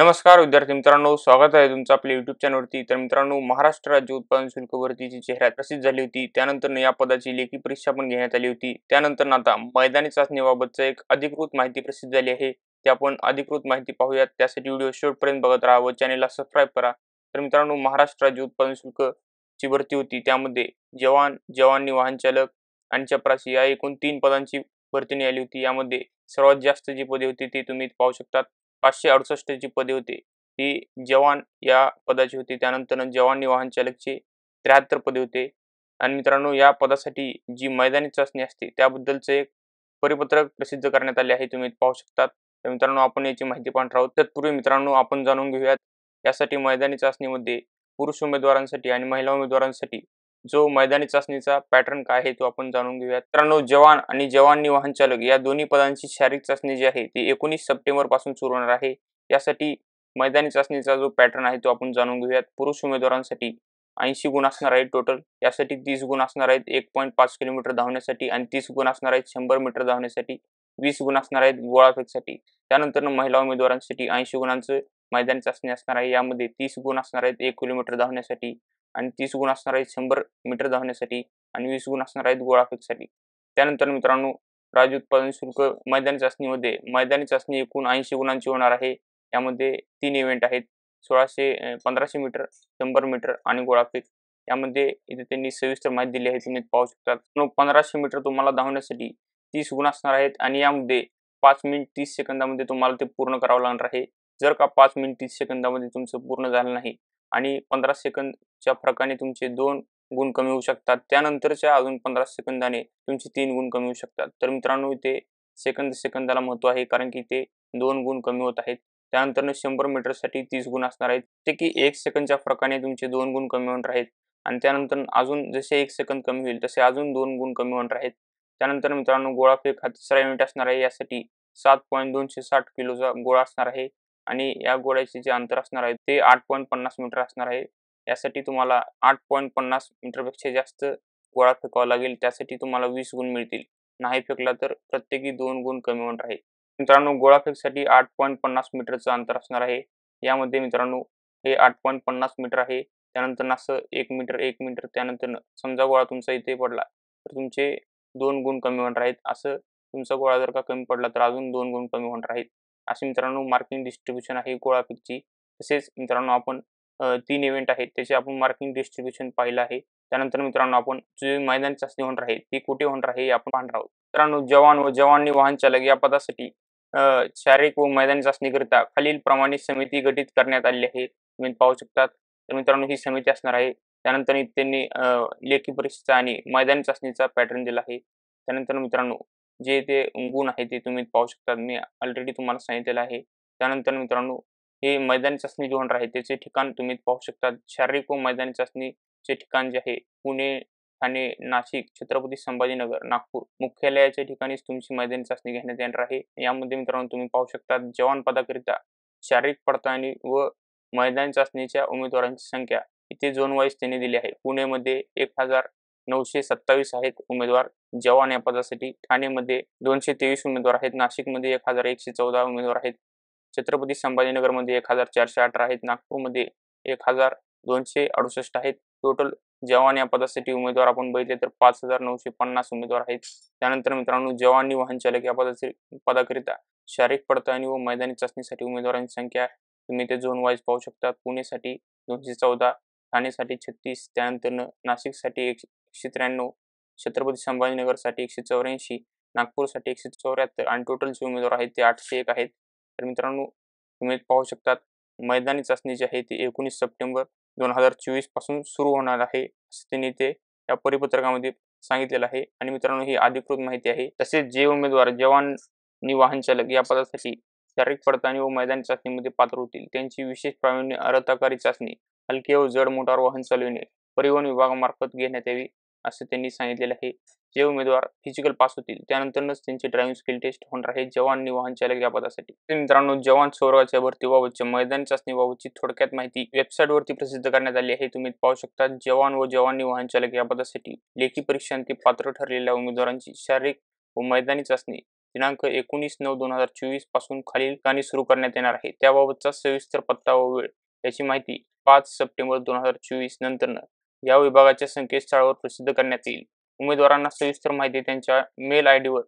नमस्कार विद्यार्थी मित्रांनो, स्वागत आहे तुमचं आपल्या YouTube चॅनलवरती। तर मित्रांनो, महाराष्ट्र राज्य उत्पादन शुल्क भरतीची जाहिरात प्रसिद्ध झाली होती। त्यानंतर या पदाची लेखी परीक्षा पण घेण्यात आली होती। त्यानंतर आता मैदानी चाचणीबाबतचं एक अधिकृत माहिती प्रसिद्ध झाली आहे। ते आपण अधिकृत माहिती पाहूयात। त्यासाठी व्हिडिओ शेवटपर्यंत बघत राहा व चॅनलला सबस्क्राईब करा। तर मित्रांनो, महाराष्ट्र राज्य उत्पादन शुल्क ची भरती होती। त्यामध्ये जवान, जवानी वाहन चालक आणि चपराशी या एकूण 3 पदांची भरती आली होती। यामध्ये सर्वात जास्त जी पदे होती ती तुम्ही पाहू शकता। 568 जी पदे होती ती जवान या पदाची होती। त्यानंतर जवानी वाहन चालकचे 73 पदे होते। आणि मित्रांनो, या पदासाठी जी मैदानी चाचणी असते त्याबद्दलचे एक परिपत्रक प्रसिद्ध करण्यात आले आहे, तुम्ही पाहू शकता। तर मित्रांनो, आपण याची माहिती पाहणार आहोत। तत्पूर्वी मित्रांनो, आपण जाणून घेऊयात यासाठी मैदानी चाचणीमध्ये पुरुष उमेदवारांसाठी आणि महिला उमेदवारांसाठी जो मैदानी चाचणीचा पॅटर्न काय आहे तो आपण जाणून घेऊयात। मित्रांनो, जवान आणि जवानी वाहन चालक या दोन्ही पदांची शारीरिक चाचणी जी आहे ती 19 सप्टेंबर पासून सुरू होणार आहे। यासाठी मैदानी चाचणीचा जो पॅटर्न आहे तो आपण जाणून घेऊयात। पुरुष उमेदवारांसाठी 80 गुण असणार आहेत टोटल। यासाठी 30 गुण असणार आहेत 1.5 किलोमीटर धावण्यासाठी आणि 30 गुण असणार आहेत 100 मीटर धावण्यासाठी, 20 गुण असणार आहेत गोळाफेकसाठी। त्यानंतर महिला उमेदवारांसाठी 80 गुणांचं मैदानी चाचणी असणार आहे। यामध्ये 30 गुण असणार आहेत 1 किलोमीटर धावण्यासाठी आणि 30 गुण असणार आहेत 100 मीटर धावण्यासाठी आणि 20 गुण असणार आहेत गोळाफेकसाठी। त्यानंतर मित्रांनो, राज्य उत्पादन शुल्क मैदानी चाचणीमध्ये मैदानी चाचणी एकूण 80 गुणांची होणार आहे। यामध्ये 3 इव्हेंट आहेत, 1500 मीटर, 100 मीटर आणि गोळाफेक। यामध्ये इथे त्यांनी सविस्तर माहिती दिली आहे, तुम्ही पाहू शकता। 1500 मीटर तुम्हाला धावण्यासाठी 30 गुण असणार आहेत आणि यामध्ये 5 मिनिट 30 सेकंदामध्ये तुम्हाला ते पूर्ण करावं लागणार आहे। जर का 5 मिनिट 30 सेकंदामध्ये तुमचं पूर्ण झालं नाही आणि 15 सेकंदच्या फरकाने तुमचे 2 गुण कमी होऊ शकतात, त्यानंतरच्या अजून 15 सेकंदाने तुमचे 3 गुण कमी होऊ शकतात। तर मित्रांनो, इथे सेकंदाला महत्त्व आहे, कारण की ते 2 गुण कमी होत आहेत। त्यानंतर 100 मीटरसाठी 30 गुण असणार आहेत, ते की 1 सेकंदच्या फरकाने तुमचे 2 गुण कमी होणार आहेत आणि त्यानंतर अजून जसे 1 सेकंद कमी होईल तसे अजून 2 गुण कमी होणार आहेत। त्यानंतर मित्रांनो, गोळाफेक हा तिसरा इव्हेंट असणार आहे। यासाठी 7.260 किलोचा गोळा असणार आहे आणि या गोळ्याचे जे अंतर असणार आहे ते 8.50 मीटर असणार आहे। यासाठी तुम्हाला 8.50 मीटरपेक्षा जास्त गोळा फेकावा लागेल। त्यासाठी तुम्हाला 20 गुण मिळतील। नाही फेकला तर प्रत्येकी 2 गुण कमी होणार आहे। मित्रांनो, गोळाफेकसाठी 8.50 मीटरचं अंतर असणार आहे। यामध्ये मित्रांनो, हे 8.50 मीटर आहे। त्यानंतर असं 1 मीटर 1 मीटर, त्यानंतर समजा गोळा तुमचा इथे पडला तर तुमचे 2 गुण कमी होणार आहेत। असं तुमचा गोळा जर का कमी पडला तर अजून 2 गुण कमी होणार आहेत। असे मित्रांनो मार्किंग डिस्ट्रीब्युशन आहे गोळाफेकची। तसेच मित्रांनो, आपण 3 इव्हेंट आहेत त्याचे आपण मार्किंग डिस्ट्रीब्युशन पाहिलं आहे। त्यानंतर मित्रांनो, आपण जी मैदानी चाचणी होणार आहे ती कुठे होणार आहे हे आपण पाहणार आहोत। मित्रांनो, जवान व जवानी वाहन चालक या पदासाठी शारीरिक व मैदानी चाचणीकरिता खालील प्रमाणे समिती गठीत करण्यात आली आहे, तुम्ही पाहू शकता। तर मित्रांनो, ही समिती असणार आहे। त्यानंतर त्यांनी लेखी परीक्षेचा आणि मैदानी चाचणीचा पॅटर्न दिला आहे। त्यानंतर मित्रांनो, जे ते गुण आहे ते तुम्ही पाहू शकता, मी ऑलरेडी तुम्हाला सांगितलेलं आहे। त्यानंतर मित्रांनो, हे मैदानी चाचणी जी होणार आहे त्याचे ठिकाण तुम्ही पाहू शकता। शारीरिक व मैदानी चाचणीचे ठिकाण जे आहे पुणे, ठाणे, नाशिक, छत्रपती संभाजीनगर, नागपूर मुख्यालयाच्या ठिकाणीच तुमची मैदानी चाचणी घेण्यात येणार आहे। यामध्ये मित्रांनो, तुम्ही पाहू शकता जवान पदाकरिता शारीरिक पडताळणी व मैदानी चाचणीच्या उमेदवारांची संख्या इथे झोन वाईज त्यांनी दिली आहे। पुणेमध्ये 1927 आहेत उमेदवार जवान या पदासाठी, ठाणेमध्ये 223 उमेदवार आहेत, नाशिकमध्ये 1114 उमेदवार आहेत, छत्रपती संभाजीनगरमध्ये 1418 आहेत, नागपूरमध्ये 1268 आहेत। टोटल जवान या पदासाठी उमेदवार आपण बघितले तर 5950 उमेदवार आहेत। त्यानंतर मित्रांनो, जवानी वाहन चालक या पदाकरिता शारीरिक पडताळणी व मैदानी चाचणीसाठी उमेदवारांची संख्या तुम्ही ते झोन वाईज पाहू शकता। पुणेसाठी 214, ठाणेसाठी 36, त्यानंतर नाशिकसाठी 193, छत्रपती संभाजीनगरसाठी 184, नागपूरसाठी 174 आणि टोटल जे उमेदवार आहेत ते 801 आहेत। तर मित्रांनो, तुम्ही पाहू शकता मैदानी चाचणी जी आहे ती 19 सप्टेंबर 2024 पासून सुरू होणार आहे, असं त्यांनी ते या परिपत्रकामध्ये सांगितलेलं आहे। आणि मित्रांनो, ही अधिकृत माहिती आहे। तसेच जे उमेदवार जवान आणि वाहन चालक या पदासाठी शारीरिक पडताळणी व मैदानी चाचणीमध्ये पात्र होतील त्यांची विशेष प्रावीण्य अर्हताकारी चाचणी हलके व जड मोटार वाहन चालविणे परिवहन विभागामार्फत घेण्यात यावी, असं त्यांनी सांगितलेलं आहे। जे उमेदवार फिजिकल पास होतील त्यानंतरच त्यांची ड्रायव्हिंग स्किल टेस्ट होणार आहे जवान आणि वाहन चालक या पदासाठी। मित्रांनो, जवान संवर्गाच्या भरतीबाबतच्या मैदानी चाचणीबाबतची थोडक्यात माहिती वेबसाईटवरती प्रसिद्ध करण्यात आली आहे, तुम्ही पाहू शकता। जवान व जवानी वाहन चालक या पदासाठी लेखी परीक्षांती पात्र ठरलेल्या उमेदवारांची शारीरिक व मैदानी चाचणी दिनांक 19/9/2024 पासून खालील ठिकाणी सुरू करण्यात येणार आहे. त्याबाबतचा सविस्तर पत्ता व वेळ याची माहिती 5 सप्टेंबर 2024 नंतरनं या विभागाच्या संकेतस्थळावर प्रसिद्ध करण्यात येईल. उमेदवारांना सविस्तर माहिती त्यांच्या मेल आयडीवर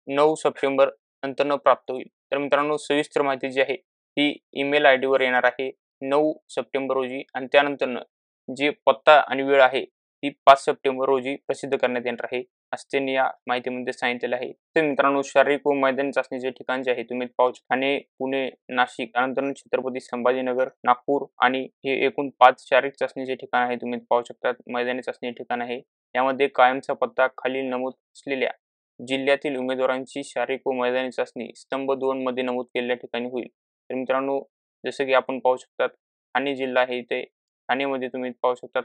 9 सप्टेंबर नंतरनं प्राप्त होईल. तर मित्रांनो, सविस्तर माहिती जी आहे ती ईमेल आयडीवर येणार आहे 9 सप्टेंबर रोजी आणि त्यानंतरनं जे पत्ता आणि वेळ आहे ती 5 सप्टेंबर रोजी प्रसिद्ध करण्यात येणार आहे, असं त्यांनी या माहितीमध्ये सांगितलेलं आहे. तर मित्रांनो, शारीरिक व मैदानी चाचणीचे ठिकाण जे आहे तुम्ही पाहू शकता. ठाणे, पुणे, नाशिक, त्यानंतर छत्रपती संभाजीनगर, नागपूर आणि हे एकूण 5 शारीरिक चाचणीचे ठिकाण आहे तुम्ही पाहू शकता. मैदानी चाचणी ठिकाण आहे. यामध्ये कायमचा पत्ता खालील नमूद असलेल्या जिल्ह्यातील उमेदवारांची शारीरिक व मैदानी चाचणी स्तंभ 2 मध्ये नमूद केलेल्या ठिकाणी होईल. तर मित्रांनो, जसं की आपण पाहू शकता ठाणे जिल्हा आहे, इथे ठाणेमध्ये तुम्ही पाहू शकता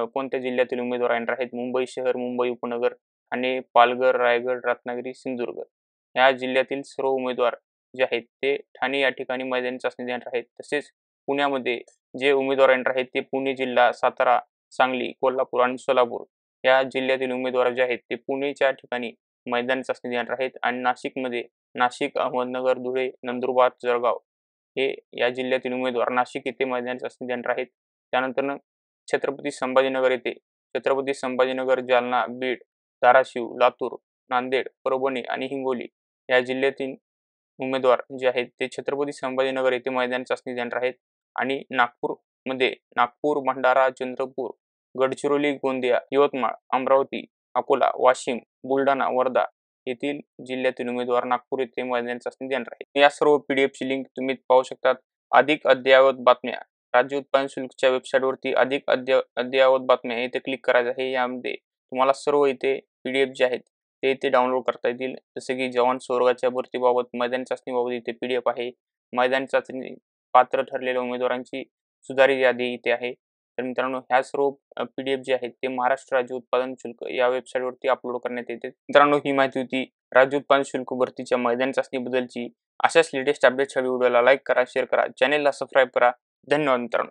कोणत्या जिल्ह्यातील उमेदवार येणार आहेत. मुंबई शहर, मुंबई उपनगर, ठाणे, पालघर, रायगड, रत्नागिरी, सिंधुदुर्ग या जिल्ह्यातील सर्व उमेदवार जे आहेत ते ठाणे या ठिकाणी मैदानी चाचणी देणार आहेत. तसेच पुण्यामध्ये जे उमेदवार येणार आहेत ते पुणे जिल्हा, सातारा, सांगली, कोल्हापूर आणि सोलापूर या जिल्ह्यातील उमेदवार जे आहेत ते पुणेच्या ठिकाणी मैदानी चाचणी देणार आहेत. आणि नाशिकमध्ये नाशिक, अहमदनगर, धुळे, नंदुरबार, जळगाव हे या जिल्ह्यातील उमेदवार नाशिक येथे मैदानी चाचणी देणार आहेत. त्यानंतर छत्रपती संभाजीनगर येथे छत्रपती संभाजीनगर, जालना, बीड, धाराशिव, लातूर, नांदेड, परभणी आणि हिंगोली या जिल्ह्यातील उमेदवार जे आहेत ते छत्रपती संभाजीनगर येथे मैदानी चाचणी देणार आहेत. आणि नागपूरमध्ये नागपूर, भंडारा, चंद्रपूर, गडचिरोली, गोंदिया, यवतमाळ, अमरावती, अकोला, वाशिम, बुलढाणा, वर्धा येथील जिल्ह्यातील उमेदवार नागपूर येथे मैदानी चाचणी देणार आहेत. या सर्व पीडीएफची लिंक तुम्ही पाहू शकता. अधिक अद्ययावत बातम्या राज्य उत्पादन शुल्कच्या वेबसाईटवरती अधिक अद्ययावत बातम्या इथे क्लिक करायचं आहे. यामध्ये तुम्हाला सर्व इथे पीडीएफ जे आहेत ते इथे डाउनलोड करता येतील. जसे की जवान संवर्गाच्या भरतीबाबत, मैदानी चाचणीबाबत इथे पीडीएफ आहे. मैदानी चाचणी पात्र ठरलेल्या उमेदवारांची सुधारित यादी इथे आहे. तर मित्रांनो, ह्या सर्व पीडीएफ जे आहेत ते महाराष्ट्र राज्य उत्पादन शुल्क या वेबसाईटवरती अपलोड करण्यात येते. मित्रांनो, ही माहिती होती राज्य उत्पादन शुल्क भरतीच्या मैदानी चाचणीबद्दलची. अशाच लेटेस्ट अपडेट्सच्या व्हिडिओला लाईक करा, शेअर करा, चॅनेलला सबस्क्राईब करा. धन्यवाद मित्रांनो.